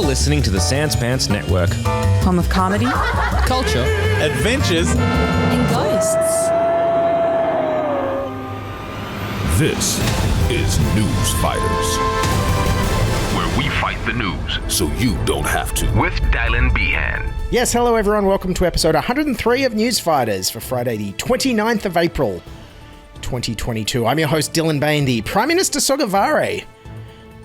You're listening to the Sans Pants Network. Home of comedy, Culture. Adventures. and ghosts. This is Newsfighters, where we fight the news so you don't have to. with Dylan Behan. Yes, hello everyone. Welcome to episode 103 of Newsfighters for Friday the 29th of April, 2022. I'm your host Dylan Behan, the Prime Minister Sogavare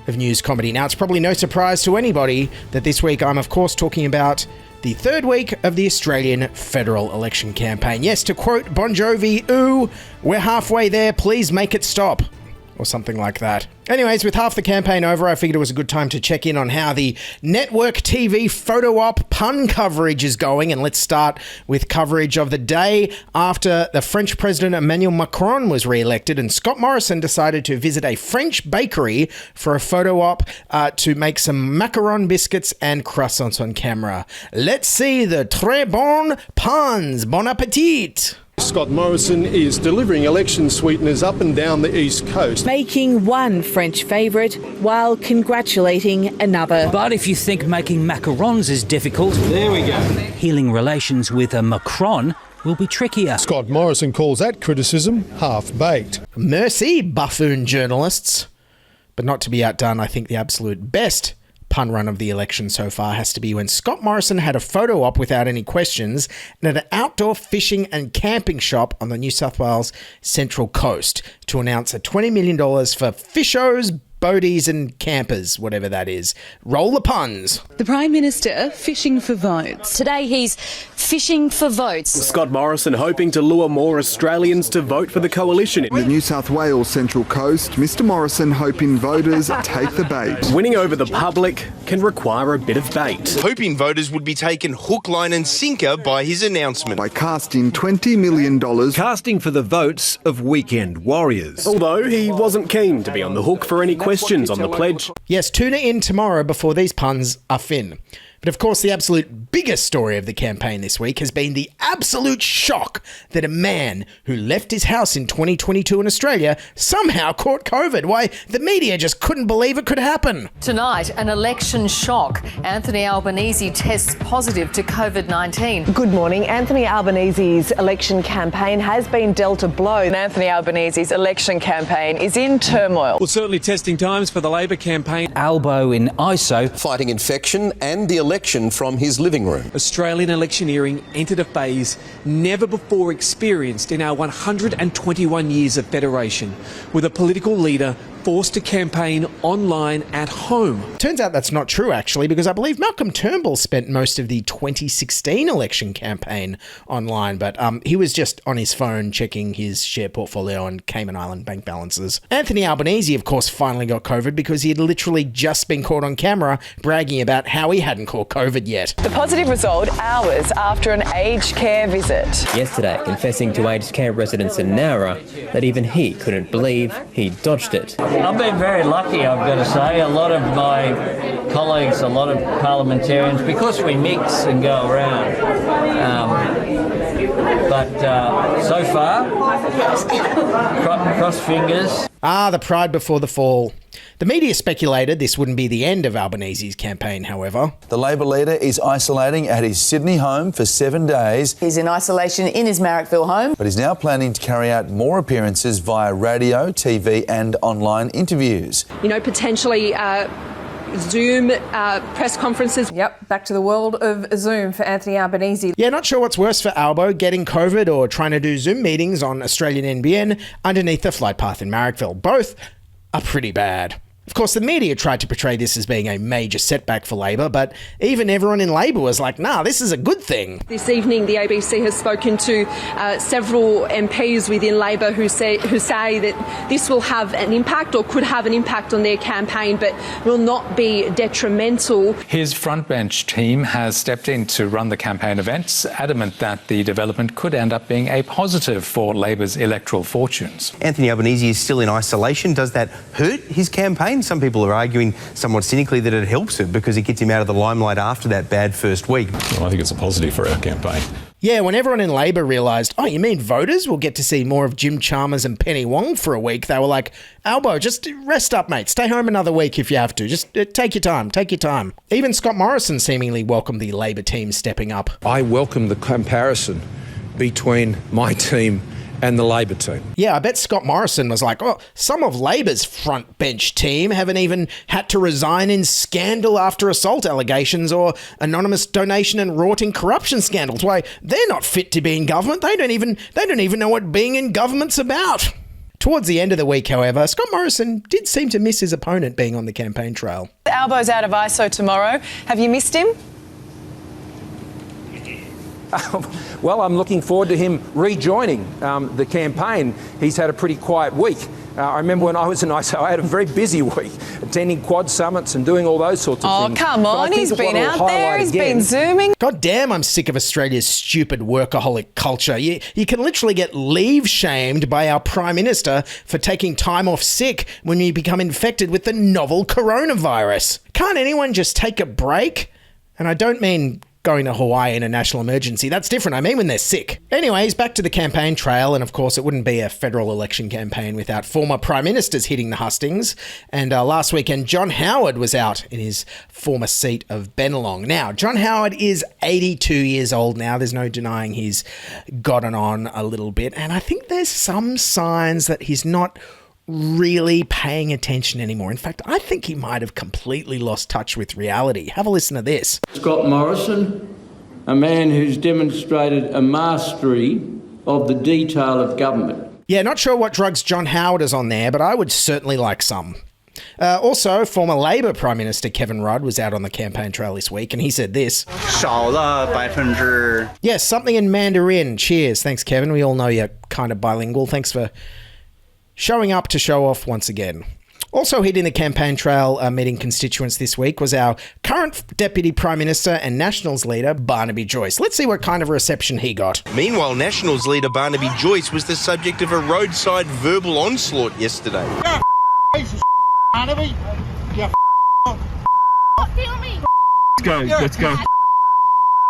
of news comedy. Now, it's probably no surprise to anybody that this week I'm, of course, talking about the third week of the Australian federal election campaign. Yes, to quote Bon Jovi, ooh, we're halfway there, please make it stop. Or something like that. Anyways, with half the campaign over, I figured it was a good time to check in on how the network TV photo op pun coverage is going. And let's start with coverage of the day after the French President Emmanuel Macron was re-elected and Scott Morrison decided to visit a French bakery for a photo op to make some macaron biscuits and croissants on camera. Let's see the très bon puns. Bon appétit! Scott Morrison is delivering election sweeteners up and down the East Coast. Making one French favourite while congratulating another. But if you think making macarons is difficult, there we go. Healing relations with a Macron will be trickier. Scott Morrison calls that criticism half-baked. Mercy, buffoon journalists. But not to be outdone, I think the absolute best pun run of the election so far has to be when Scott Morrison had a photo op without any questions at an outdoor fishing and camping shop on the New South Wales Central Coast to announce a $20 million for fishos, boaties and campers, whatever that is. Roll the puns. The Prime Minister fishing for votes. Today he's fishing for votes. Scott Morrison hoping to lure more Australians to vote for the coalition. The New South Wales Central Coast, Mr Morrison hoping voters take the bait. Winning over the public can require a bit of bait. Hoping voters would be taken hook, line and sinker by his announcement. By casting $20 million. Casting for the votes of weekend warriors. Although he wasn't keen to be on the hook for any questions on the pledge. Yes, tune in tomorrow before these puns are fin. But of course, the absolute biggest story of the campaign this week has been the absolute shock that a man who left his house in 2022 in Australia somehow caught COVID. Why, the media just couldn't believe it could happen. Tonight, an election shock. Anthony Albanese tests positive to COVID-19. Good morning. Anthony Albanese's election campaign has been dealt a blow. Anthony Albanese's election campaign is in turmoil. Well, certainly testing times for the Labor campaign. Albo in ISO. Fighting infection and the election from his living room. Australian electioneering entered a phase never before experienced in our 121 years of federation, with a political leader forced to campaign online at home. Turns out that's not true, actually, because I believe Malcolm Turnbull spent most of the 2016 election campaign online, but he was just on his phone checking his share portfolio and Cayman Island bank balances. Anthony Albanese, of course, finally got COVID because he had literally just been caught on camera bragging about how he hadn't caught COVID yet. The positive result hours after an aged care visit. Yesterday, confessing to aged care residents in Nowra that even he couldn't believe he'd dodged it. I've been very lucky, I've got to say. A lot of my colleagues, a lot of parliamentarians, because we mix and go around. But so far, cross fingers. Ah, the pride before the fall. The media speculated this wouldn't be the end of Albanese's campaign, however. The Labor leader is isolating at his Sydney home for 7 days. He's in isolation in his Marrickville home. But he's now planning to carry out more appearances via radio, TV and online interviews. You know, potentially Zoom press conferences. Yep, back to the world of Zoom for Anthony Albanese. Yeah, not sure what's worse for Albo, getting COVID or trying to do Zoom meetings on Australian NBN underneath the flight path in Marrickville. Both are pretty bad. Of course, the media tried to portray this as being a major setback for Labor, but even everyone in Labor was like, nah, this is a good thing. This evening, the ABC has spoken to several MPs within Labor who say that this will have an impact or could have an impact on their campaign, but will not be detrimental. His frontbench team has stepped in to run the campaign events, adamant that the development could end up being a positive for Labor's electoral fortunes. Anthony Albanese is still in isolation. Does that hurt his campaign? Some people are arguing somewhat cynically that it helps him because it gets him out of the limelight after that bad first week. Well, I think it's a positive for our campaign. Yeah, when everyone in Labor realised, oh, you mean voters will get to see more of Jim Chalmers and Penny Wong for a week, they were like, Albo, just rest up, mate. Stay home another week if you have to. Just take your time. Even Scott Morrison seemingly welcomed the Labor team stepping up. I welcome the comparison between my team and the Labor team. Yeah, I bet Scott Morrison was like, oh, some of Labor's front bench team haven't even had to resign in scandal after assault allegations or anonymous donation and rorting corruption scandals. Why, they're not fit to be in government. They don't even know what being in government's about. Towards the end of the week, however, Scott Morrison did seem to miss his opponent being on the campaign trail. Albo's out of ISO tomorrow. Have you missed him? Well, I'm looking forward to him rejoining the campaign. He's had a pretty quiet week. I remember when I was in ISO, I had a very busy week, attending quad summits and doing all those sorts of things. Oh, come on, he's been out there, he's been zooming. God damn, I'm sick of Australia's stupid workaholic culture. You can literally get leave shamed by our Prime Minister for taking time off sick when you become infected with the novel coronavirus. Can't anyone just take a break? And I don't mean going to Hawaii in a national emergency. That's different. I mean when they're sick. Anyways, back to the campaign trail, and of course it wouldn't be a federal election campaign without former Prime Ministers hitting the hustings. And last weekend, John Howard was out in his former seat of Bennelong. Now, John Howard is 82 years old now. There's no denying he's gotten on a little bit. And I think there's some signs that he's not really paying attention anymore. In fact, I think he might have completely lost touch with reality. Have a listen to this. Scott Morrison, a man who's demonstrated a mastery of the detail of government. Yeah, not sure what drugs John Howard is on there, but I would certainly like some. Also, former Labor Prime Minister Kevin Rudd was out on the campaign trail this week, and he said this. 少了%. Yes, something in Mandarin. Cheers. Thanks, Kevin. We all know you're kind of bilingual. Thanks for showing up to show off once again. Also hitting the campaign trail meeting constituents this week was our current Deputy Prime Minister and Nationals leader, Barnaby Joyce. Let's see what kind of reception he got. Meanwhile, Nationals leader Barnaby Joyce was the subject of a roadside verbal onslaught yesterday. Barnaby. Let's go.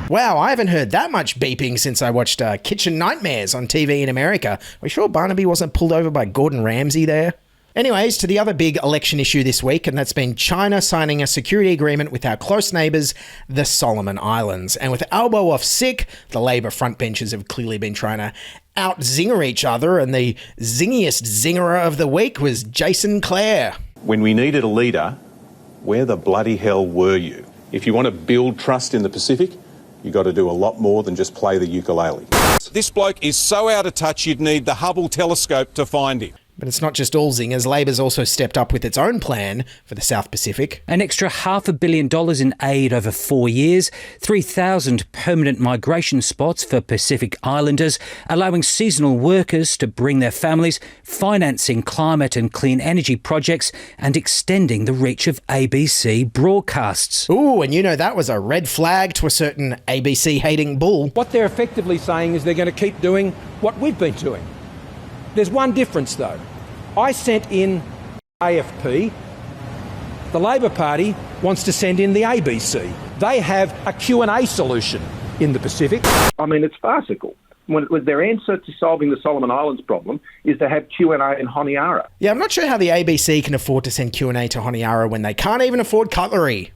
Wow, I haven't heard that much beeping since I watched Kitchen Nightmares on TV in America. Are we sure Barnaby wasn't pulled over by Gordon Ramsay there? Anyways, to the other big election issue this week, and that's been China signing a security agreement with our close neighbours, the Solomon Islands. And with Albo off sick, the Labor frontbenchers have clearly been trying to out-zinger each other, and the zingiest zingerer of the week was Jason Clare. When we needed a leader, where the bloody hell were you? If you want to build trust in the Pacific, you got to do a lot more than just play the ukulele. This bloke is so out of touch you'd need the Hubble telescope to find him. But it's not just all zingers. Labor's also stepped up with its own plan for the South Pacific. An extra $500 million in aid over 4 years, 3,000 permanent migration spots for Pacific Islanders, allowing seasonal workers to bring their families, financing climate and clean energy projects, and extending the reach of ABC broadcasts. Ooh, and you know that was a red flag to a certain ABC-hating bull. What they're effectively saying is they're going to keep doing what we've been doing. There's one difference, though. I sent in AFP. The Labor Party wants to send in the ABC. They have a Q&A solution in the Pacific. I mean, it's farcical. When their answer to solving the Solomon Islands problem is to have Q&A in Honiara. Yeah, I'm not sure how the ABC can afford to send Q&A to Honiara when they can't even afford cutlery.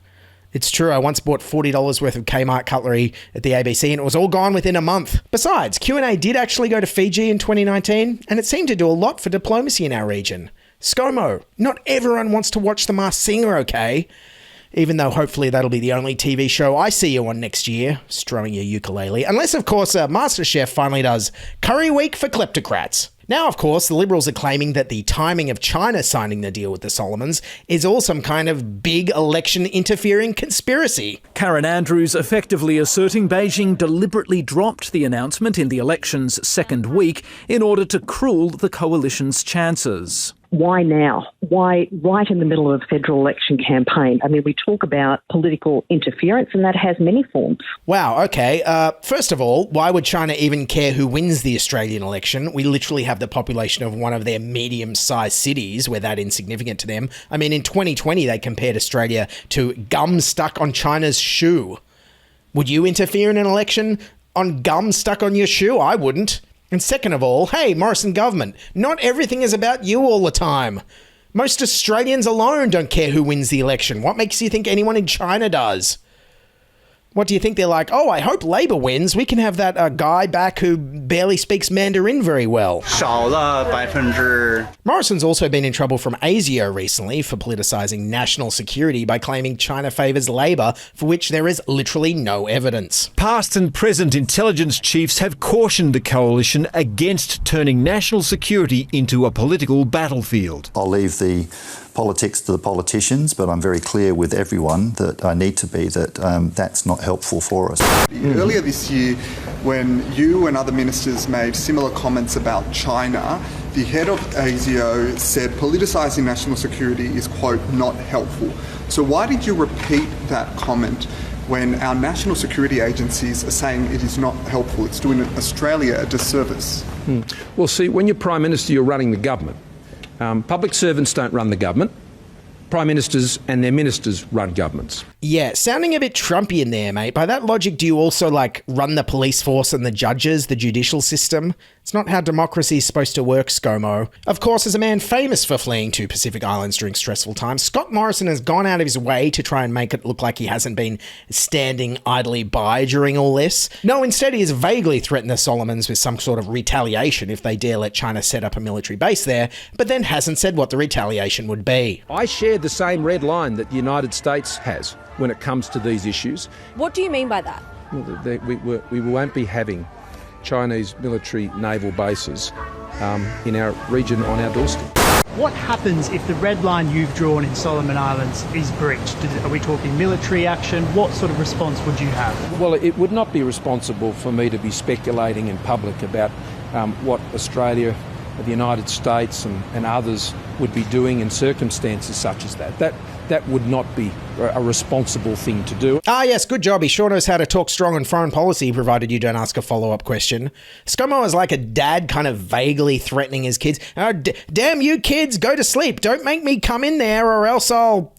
It's true, I once bought $40 worth of Kmart cutlery at the ABC and it was all gone within a month. Besides, Q&A did actually go to Fiji in 2019 and it seemed to do a lot for diplomacy in our region. ScoMo, not everyone wants to watch The Masked Singer, okay? Even though hopefully that'll be the only TV show I see you on next year, strumming your ukulele. Unless, of course, MasterChef finally does Curry Week for kleptocrats. Now, of course, the Liberals are claiming that the timing of China signing the deal with the Solomons is all some kind of big election-interfering conspiracy. Karen Andrews effectively asserting Beijing deliberately dropped the announcement in the election's second week in order to cruel the coalition's chances. Why now? Why right in the middle of a federal election campaign? I mean, we talk about political interference and that has many forms. Wow, okay. First of all, why would China even care who wins the Australian election? We literally have the population of one of their medium-sized cities. We're that insignificant to them. I mean, in 2020, they compared Australia to gum stuck on China's shoe. Would you interfere in an election? on gum stuck on your shoe? I wouldn't. And second of all, hey, Morrison government, not everything is about you all the time. Most Australians alone don't care who wins the election. What makes you think anyone in China does? What do you think? They're like, oh, I hope Labor wins. We can have that guy back who barely speaks Mandarin very well. 少了5%. Morrison's also been in trouble from ASIO recently for politicising national security by claiming China favours Labor, for which there is literally no evidence. Past and present intelligence chiefs have cautioned the coalition against turning national security into a political battlefield. I'll leave the politics to the politicians, but I'm very clear with everyone that I need to be that that's not helpful for us. Earlier this year, when you and other ministers made similar comments about China, the head of ASIO said politicising national security is, quote, not helpful. So why did you repeat that comment when our national security agencies are saying it is not helpful? It's doing Australia a disservice. Well, see, when you're Prime Minister, you're running the government. Public servants don't run the government. Prime Ministers and their ministers run governments. Yeah, sounding a bit Trumpy in there, mate. By that logic, do you also, run the police force and the judges, the judicial system? It's not how democracy is supposed to work, ScoMo. Of course, as a man famous for fleeing to Pacific Islands during stressful times, Scott Morrison has gone out of his way to try and make it look like he hasn't been standing idly by during all this. No, instead he has vaguely threatened the Solomons with some sort of retaliation if they dare let China set up a military base there, but then hasn't said what the retaliation would be. I share the same red line that the United States has when it comes to these issues. What do you mean by that? Well, we won't be having Chinese military naval bases in our region on our doorstep. What happens if the red line you've drawn in Solomon Islands is breached? Are we talking military action? What sort of response would you have? Well, it would not be responsible for me to be speculating in public about what Australia, the United States and others would be doing in circumstances such as that. That would not be a responsible thing to do. Ah, yes, good job. He sure knows how to talk strong on foreign policy, provided you don't ask a follow-up question. ScoMo is like a dad kind of vaguely threatening his kids. Oh, damn you kids, go to sleep. Don't make me come in there or else I'll...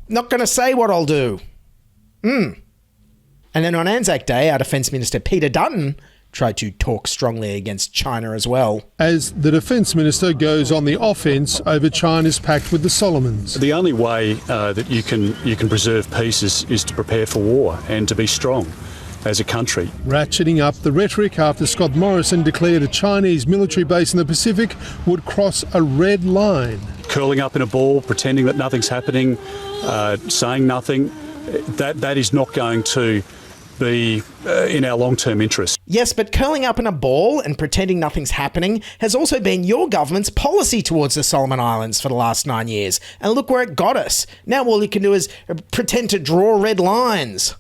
Not going to say what I'll do. And then on Anzac Day, our Defence Minister Peter Dutton tried to talk strongly against China as well. As the Defence Minister goes on the offence over China's pact with the Solomons. The only way that you can preserve peace is to prepare for war and to be strong as a country. Ratcheting up the rhetoric after Scott Morrison declared a Chinese military base in the Pacific would cross a red line. Curling up in a ball, pretending that nothing's happening, saying nothing, that is not going to be in our long-term interest. Yes, but curling up in a ball and pretending nothing's happening has also been your government's policy towards the Solomon Islands for the last 9 years. And look where it got us. Now all you can do is pretend to draw red lines.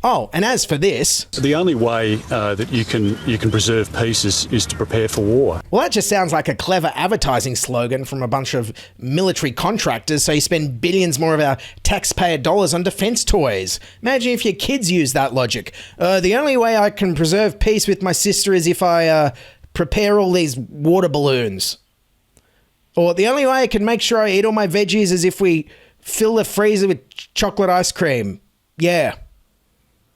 Oh, and as for this... The only way that you can preserve peace is to prepare for war. Well, that just sounds like a clever advertising slogan from a bunch of military contractors, so you spend billions more of our taxpayer dollars on defence toys. Imagine if your kids use that logic. The only way I can preserve peace with my sister is if I prepare all these water balloons. Or the only way I can make sure I eat all my veggies is if we fill the freezer with chocolate ice cream. Yeah.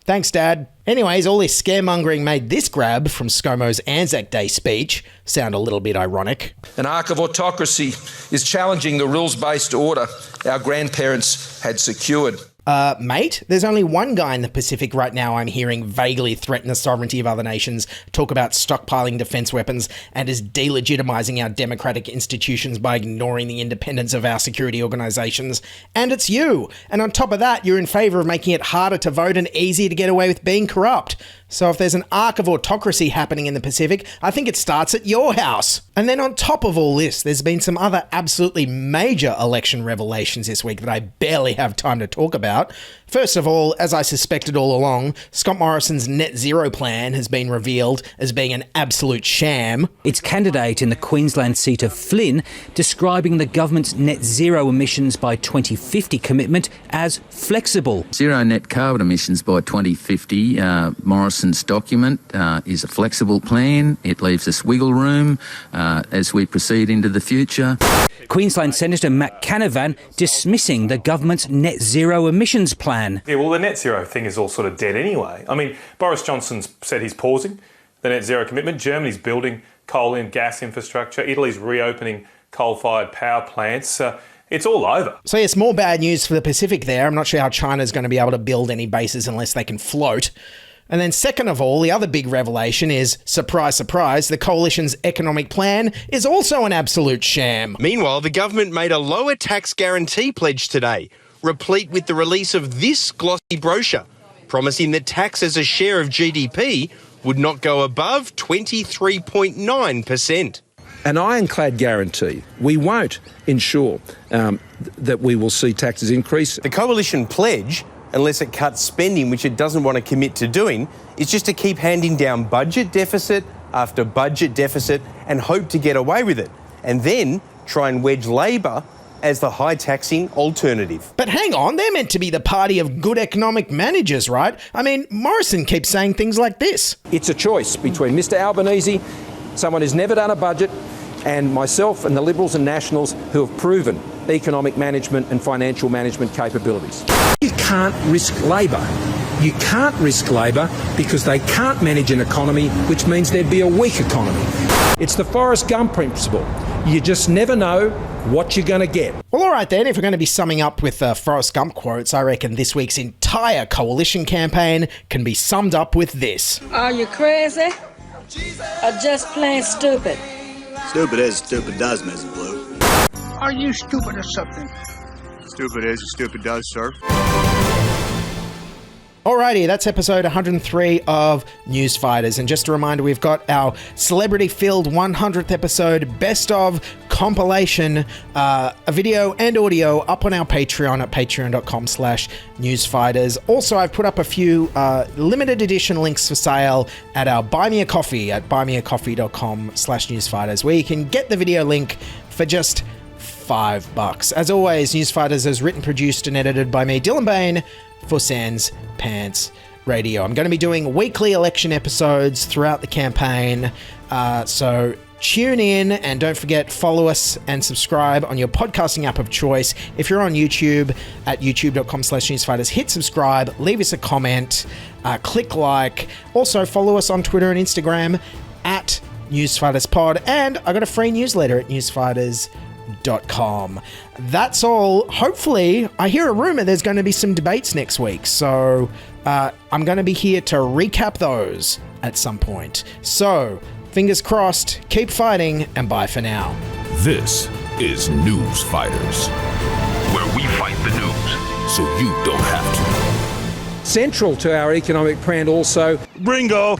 Thanks, Dad. Anyways, all this scaremongering made this grab from ScoMo's Anzac Day speech sound a little bit ironic. An arc of autocracy is challenging the rules-based order our grandparents had secured. Mate, there's only one guy in the Pacific right now I'm hearing vaguely threaten the sovereignty of other nations, talk about stockpiling defence weapons, and is delegitimizing our democratic institutions by ignoring the independence of our security organisations. And it's you! And on top of that, you're in favour of making it harder to vote and easier to get away with being corrupt. So if there's an arc of autocracy happening in the Pacific, I think it starts at your house. And then on top of all this, there's been some other absolutely major election revelations this week that I barely have time to talk about. First of all, as I suspected all along, Scott Morrison's net zero plan has been revealed as being an absolute sham. Its candidate in the Queensland seat of Flynn describing the government's net zero emissions by 2050 commitment as flexible. Zero net carbon emissions by 2050, Morrison Morrison's document is a flexible plan. It leaves us wiggle room as we proceed into the future. Queensland Senator Matt Canavan dismissing the government's net zero emissions plan. Yeah, well, the net zero thing is all sort of dead anyway. I mean, Boris Johnson's said he's pausing the net zero commitment. Germany's building coal and gas infrastructure. Italy's reopening coal-fired power plants. It's all over. So yes, more bad news for the Pacific there. I'm not sure how China's going to be able to build any bases unless they can float. And then second of all, the other big revelation is, surprise, surprise, the coalition's economic plan is also an absolute sham. Meanwhile, the government made a lower tax guarantee pledge today, replete with the release of this glossy brochure, promising that tax as a share of GDP would not go above 23.9%. An ironclad guarantee. We won't ensure that we will see taxes increase. The coalition pledge, unless it cuts spending, which it doesn't want to commit to doing, is just to keep handing down budget deficit after budget deficit and hope to get away with it, and then try and wedge Labor as the high-taxing alternative. But hang on, they're meant to be the party of good economic managers, right? I mean, Morrison keeps saying things like this. It's a choice between Mr Albanese, someone who's never done a budget, and myself and the Liberals and Nationals who have proven economic management and financial management capabilities. You can't risk Labor. You can't risk Labor because they can't manage an economy, which means there'd be a weak economy. It's the Forrest Gump principle. You just never know what you're going to get. Well, all right then, if we're going to be summing up with Forrest Gump quotes, I reckon this week's entire coalition campaign can be summed up with this. Are you crazy? Or just plain stupid? Stupid is, stupid does, Mrs. Blue. Are you stupid or something? Stupid is, stupid does, sir. Alrighty, that's episode 103 of Newsfighters. And just a reminder, we've got our celebrity-filled 100th episode best of compilation, a video and audio up on our Patreon at patreon.com/newsfighters. Also, I've put up a few limited edition links for sale at our Buy Me a Coffee at buymeacoffee.com/newsfighters, where you can get the video link for just $5. As always, Newsfighters is written, produced and edited by me, Dylan Behan, for Sans Pants Radio. I'm going to be doing weekly election episodes throughout the campaign, so tune in and don't forget, follow us and subscribe on your podcasting app of choice. If you're on YouTube, at youtube.com/newsfighters, hit subscribe, leave us a comment, click like. Also follow us on Twitter and Instagram at NewsFightersPod, and I got a free newsletter at newsfighters.com. That's all. Hopefully, I hear a rumor there's going to be some debates next week, so I'm going to be here to recap those at some point. So, fingers crossed, keep fighting, and bye for now. This is Newsfighters, where we fight the news so you don't have to. Central to our economic plan also. Bringo!